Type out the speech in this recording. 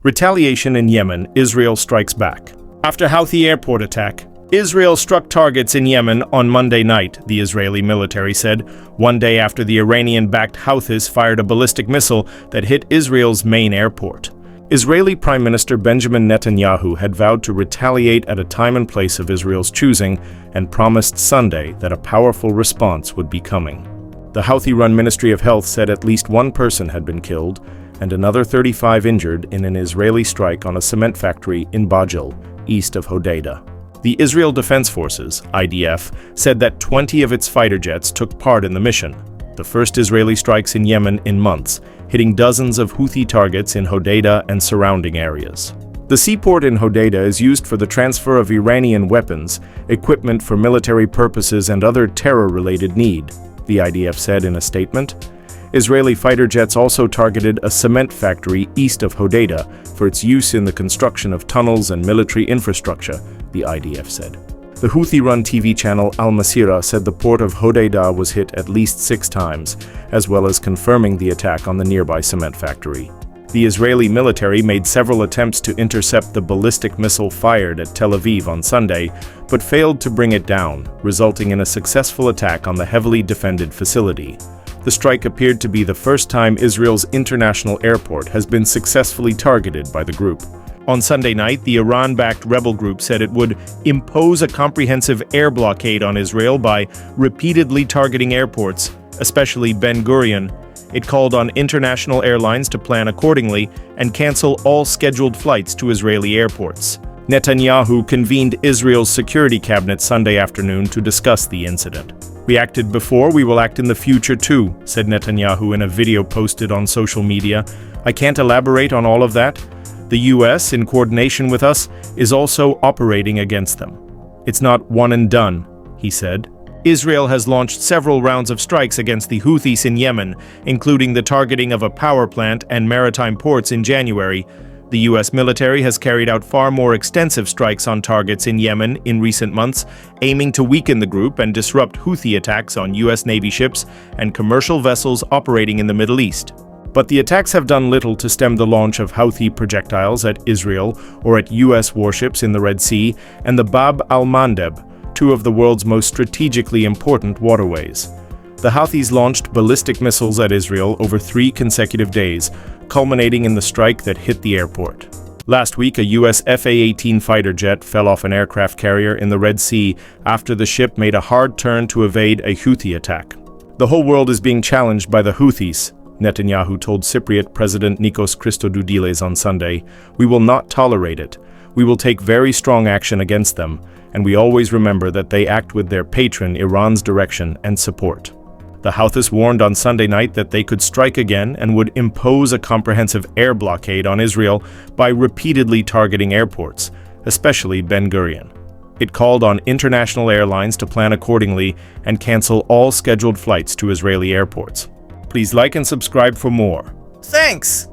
Retaliation in Yemen, Israel strikes back. After Houthi airport attack, Israel struck targets in Yemen on Monday night, the Israeli military said, one day after the Iranian-backed Houthis fired a ballistic missile that hit Israel's main airport. Israeli Prime Minister Benjamin Netanyahu had vowed to retaliate at a time and place of Israel's choosing and promised Sunday that a powerful response would be coming. The Houthi-run Ministry of Health said at least one person had been killed and another 35 injured in an Israeli strike on a cement factory in Bajil, east of Hodeidah. The Israel Defense Forces, IDF, said that 20 of its fighter jets took part in the mission, the first Israeli strikes in Yemen in months, hitting dozens of Houthi targets in Hodeidah and surrounding areas. The seaport in Hodeidah is used for the transfer of Iranian weapons, equipment for military purposes and other terror-related need, the IDF said in a statement. Israeli fighter jets also targeted a cement factory east of Hodeidah for its use in the construction of tunnels and military infrastructure, the IDF said. The Houthi-run TV channel Al-Masirah said the port of Hodeidah was hit at least 6 times, as well as confirming the attack on the nearby cement factory. The Israeli military made several attempts to intercept the ballistic missile fired at Tel Aviv on Sunday, but failed to bring it down, resulting in a successful attack on the heavily defended facility. The strike appeared to be the first time Israel's international airport has been successfully targeted by the group. On Sunday night, the Iran-backed rebel group said it would impose a comprehensive air blockade on Israel by repeatedly targeting airports, especially Ben Gurion. It called on international airlines to plan accordingly and cancel all scheduled flights to Israeli airports. Netanyahu convened Israel's security cabinet Sunday afternoon to discuss the incident. "We acted before, we will act in the future too," said Netanyahu in a video posted on social media. "I can't elaborate on all of that. The US, in coordination with us, is also operating against them. It's not one and done," he said. Israel has launched several rounds of strikes against the Houthis in Yemen, including the targeting of a power plant and maritime ports in January. The US military has carried out far more extensive strikes on targets in Yemen in recent months, aiming to weaken the group and disrupt Houthi attacks on US Navy ships and commercial vessels operating in the Middle East. But the attacks have done little to stem the launch of Houthi projectiles at Israel or at US warships in the Red Sea and the Bab al-Mandeb, 2 of the world's most strategically important waterways. The Houthis launched ballistic missiles at Israel over 3 consecutive days, culminating in the strike that hit the airport. Last week, a US F-A-18 fighter jet fell off an aircraft carrier in the Red Sea after the ship made a hard turn to evade a Houthi attack. "The whole world is being challenged by the Houthis," Netanyahu told Cypriot President Nikos Christodoulides on Sunday. "We will not tolerate it. We will take very strong action against them, and we always remember that they act with their patron Iran's direction and support." The Houthis warned on Sunday night that they could strike again and would impose a comprehensive air blockade on Israel by repeatedly targeting airports, especially Ben Gurion. It called on international airlines to plan accordingly and cancel all scheduled flights to Israeli airports. Please like and subscribe for more. Thanks!